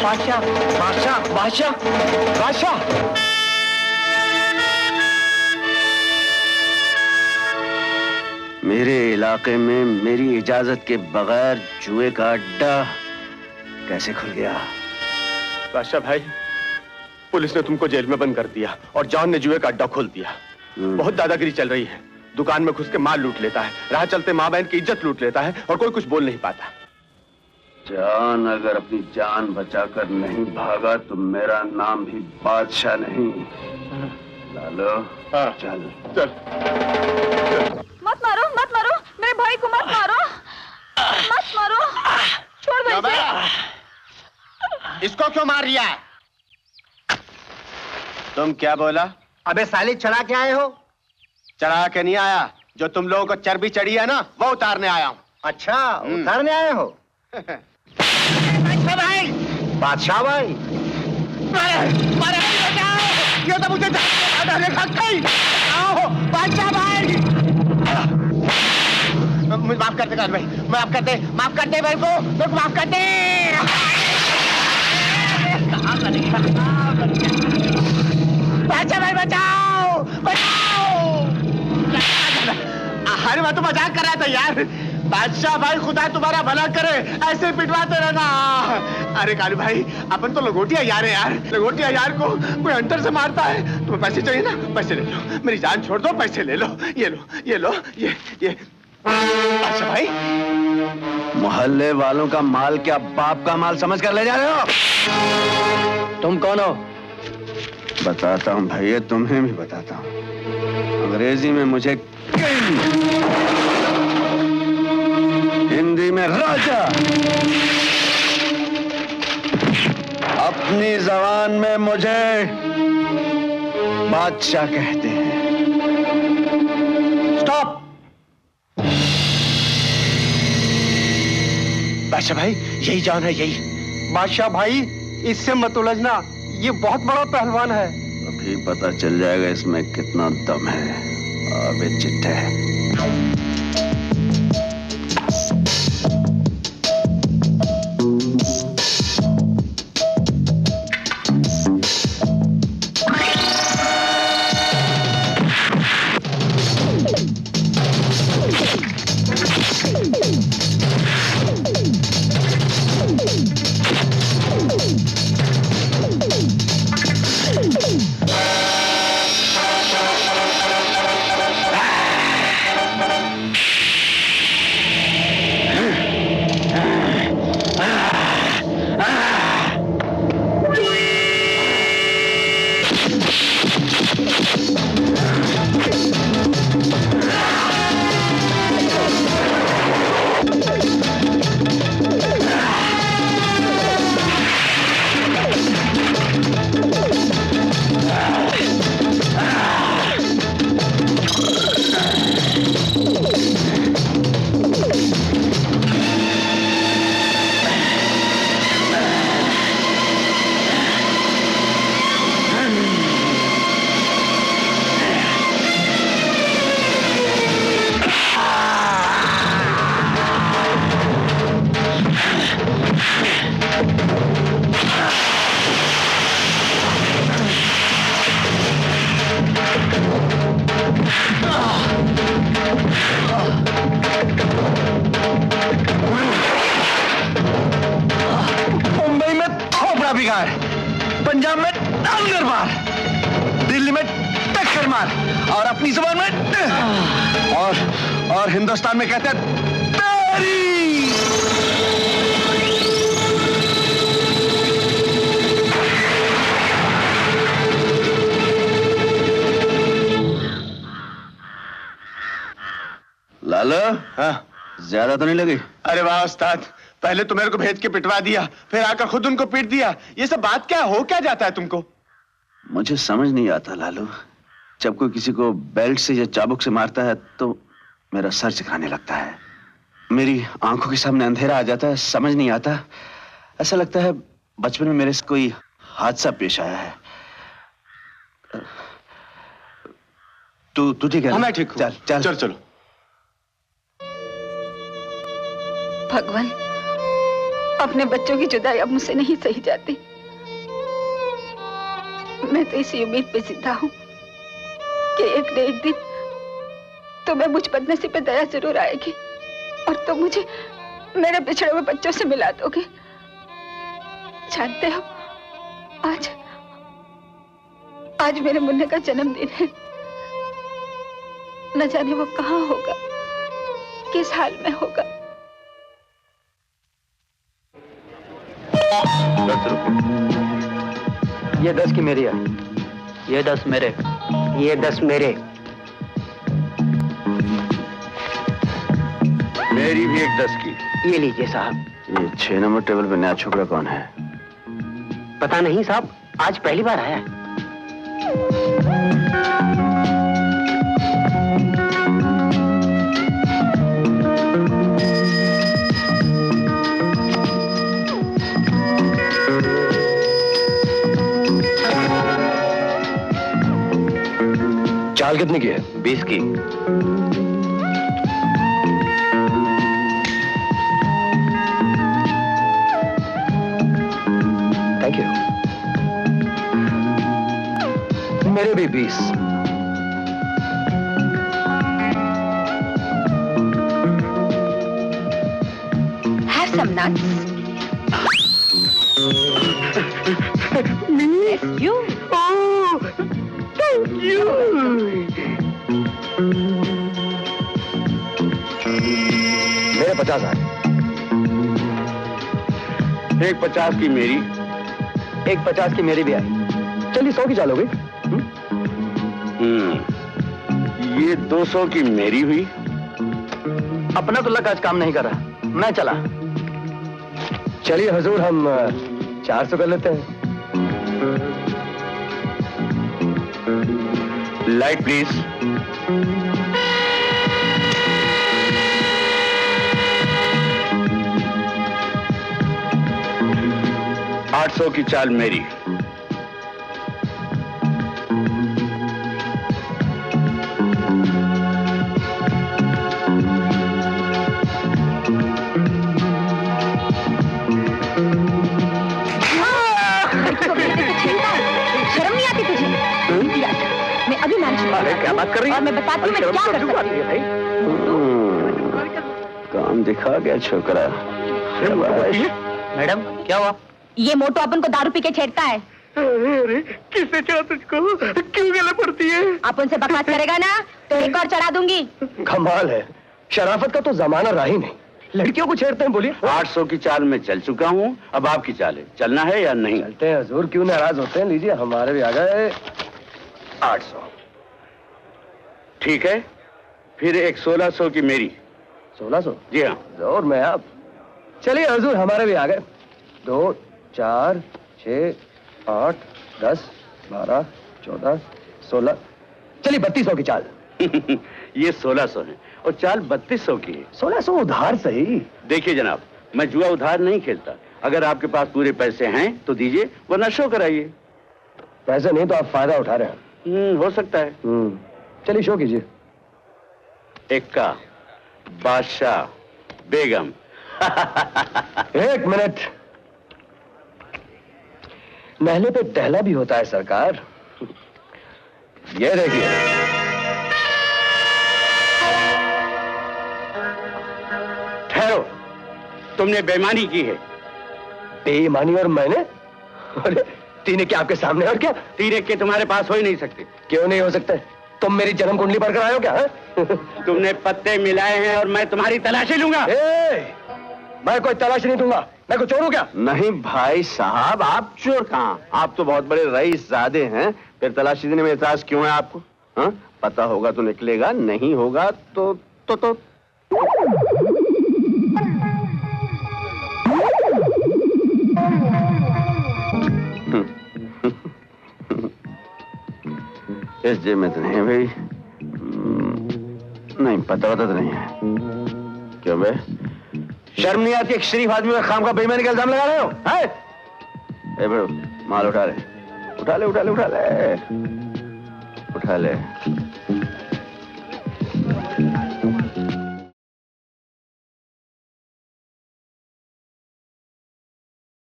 बादशाह बादशाह बादशाह बादशाह। मेरे इलाके में मेरी इजाजत के बगैर जुए का अड्डा कैसे खुल गया? बादशाह भाई, पुलिस ने तुमको जेल में बंद कर दिया और जॉन ने जुए का अड्डा खोल दिया। बहुत दादागिरी चल रही है। दुकान में घुस के माल लूट लेता है, राह चलते माँ बहन की इज्जत लूट लेता है और कोई कुछ बोल नहीं पाता। जॉन अगर अपनी जान बचाकर नहीं भागा तो मेरा नाम भी बादशाह नहीं। लालो चल चल। मत मारो मत मारो, मेरे भाई को मत मारो, मत मारो, छोड़ दो इसे। इसको क्यों मार रिया है? तुम क्या बोला? अबे साले चढ़ा के आए हो? चढ़ा के नहीं आया, जो तुम लोगों को चर्बी चढ़ी है ना वो उतारने आया हूँ। अच्छा उतारने आए हो? बादशाह भाई, बादशाह भाई, ये तो मुझे आओ बादशाह भाई। मुझे माफ कर दे भाई, माफ कर दे, माफ कर दे मेरे को माफ कर दे। बादशाह भाई बचाओ बचाओ। अरे मैं तो मजाक कर रहा था यार। बादशाह भाई खुदा तुम्हारा भला करे, ऐसे पिटवाते रहना। अरे कालू भाई, अपन तो लंगोटिया यार है यार। लंगोटिया यार को कोई अंतर से मारता है। तुम्हें पैसे चाहिए ना, पैसे ले लो, मेरी जान छोड़ दो, पैसे ले लो। ये लो ये लो ये। बादशाह भाई, मोहल्ले वालों का माल क्या बाप का माल समझ कर ले जा रहे हो? तुम कौन हो? बताता हूँ भैया, तुम्हें भी बताता हूँ। अंग्रेजी में मुझे किंग, हिंदी में राजा, अपनी जबान में मुझे बादशाह कहते हैं। स्टॉप। बादशाह भाई, यही जान है, यही। बादशाह भाई, इससे मत उलझना, ये बहुत बड़ा पहलवान है। अभी पता चल जाएगा इसमें कितना दम है। अबे चिट्ठे, पंजाब में डांगर मार, दिल्ली में टक्कर मार और अपनी जुबान में और हिंदुस्तान में कहते हैं तेरी। लालो, हाँ? ज्यादा तो नहीं लगी? अरे वाह उस्ताद, पहले तो मेरे को भेज के पिटवा दिया, फिर आकर खुद उनको पीट दिया। ये सब बात क्या हो, क्या जाता है तुमको? मुझे समझ नहीं आता लालू, जब कोई किसी को बेल्ट से या चाबुक से मारता है तो मेरा सर झुकाने लगता है, मेरी आंखों के सामने अंधेरा आ जाता है, समझ नहीं आता। ऐसा लगता है बचपन में मेरे से कोई हादसा पेश आया है। तू ठीक है? मैं ठीक हूँ। चल चल चलो चलो। भगवान, अपने बच्चों की जुदाई अब मुझसे नहीं सही जाती। मैं तो इसी उम्मीद पे जिंदा हूँ कि एक न एक दिन तुम्हें मुझ बदनसीब पे दया जरूर आएगी और तुम मुझे मेरे बिछड़े हुए बच्चों से मिला दोगे। जानते हो, आज मेरे मुन्ने का जन्मदिन है। न जाने वो कहाँ होगा, किस हाल में होगा। 10 रुपए। ये 10 की मेरी है। ये 10 मेरे। ये 10 मेरे। मेरी भी एक 10 की। ये लीजिए साहब। ये 6 नंबर टेबल पे नया छोकरा कौन है? पता नहीं साहब, आज पहली बार आया है। चाल कितने की है? 20 की। Thank you. मेरे भी 20। Have some nuts. Yes, you. Oh, thank you. मेरे 50 आए। एक 50 की मेरी, एक 50 की मेरी भी आई। चलिए 100 की चालोगे? ये 200 की मेरी हुई। अपना तो लक आज काम नहीं कर रहा, मैं चला। चलिए हुजूर, हम 400 कर लेते हैं। Light please. $800 की चाल मेरी। शर्म नहीं आती तुझे? मैं अभी मैनेज करूंगी। क्या बात कर रही है? और मैं बताती हूँ मैं क्या कर सकती हूँ। काम दिखा गया छोकरा। मैडम क्या हुआ? ये मोटो अपन को दारू पी के छेड़ता है। अरे किसने चढ़ा तुझको? क्यों गले पड़ती है? अपन से बकवास करेगा ना तो एक और चढ़ा दूंगी। कमाल है, शराफत का तो जमाना रहा ही नहीं। लड़कियों को छेड़ते हैं, बोलिए। 800 की चाल में चल चुका हूँ, अब आपकी चाल है। चलना है या नहीं? चलते हैं हुजूर, क्यों नाराज होते हैं? लीजिए, हमारे भी आ गए 800। ठीक है, फिर एक 1600 की मेरी। 1600? जी हाँ। जोर में आप। चलिए हुजूर, हमारे भी आ गए। 2, 4, 6, 8, 10, 12, 14, 16। चलिए 3200 की चाल। ये 1600 है और चाल 3200 की है। 1600 उधार सही। देखिए जनाब, मैं जुआ उधार नहीं खेलता। अगर आपके पास पूरे पैसे हैं तो दीजिए, वरना शो कराइए। पैसे नहीं तो आप फायदा उठा रहे हैं। हो सकता है। चलिए शो कीजिए। एक्का, बादशाह, बेगम। एक मिनट। नहले पे टहला भी होता है सरकार। ये देखिए। ठहरो, तुमने बेईमानी की है। बेईमानी और मैंने? अरे तीन के आपके सामने, और क्या? 3 के तुम्हारे पास हो ही नहीं सकते। क्यों नहीं हो सकते? तुम मेरी जन्म कुंडली पर आए हो क्या? तुमने पत्ते मिलाए हैं और मैं तुम्हारी तलाशी लूंगा। मैं कोई तलाश नहीं दूंगा। मैं कोई चोर हूं क्या? नहीं भाई साहब, आप चोर कहाँ? आप तो बहुत बड़े रईसजादे हैं। फिर तलाशी देने में एतराज क्यों है आपको? हाँ? पता होगा तो निकलेगा, नहीं होगा तो इस जेब में तो नहीं है भाई। नहीं, पता तो नहीं है। क्यों बे? शर्म नहीं आती? एक शरीफ आदमी का खाम का बेईमानी का इल्जाम लगा रहे हो? ए बड़ो, माल उठा ले, उठा ले, उठा ले, उठा ले, उठा ले।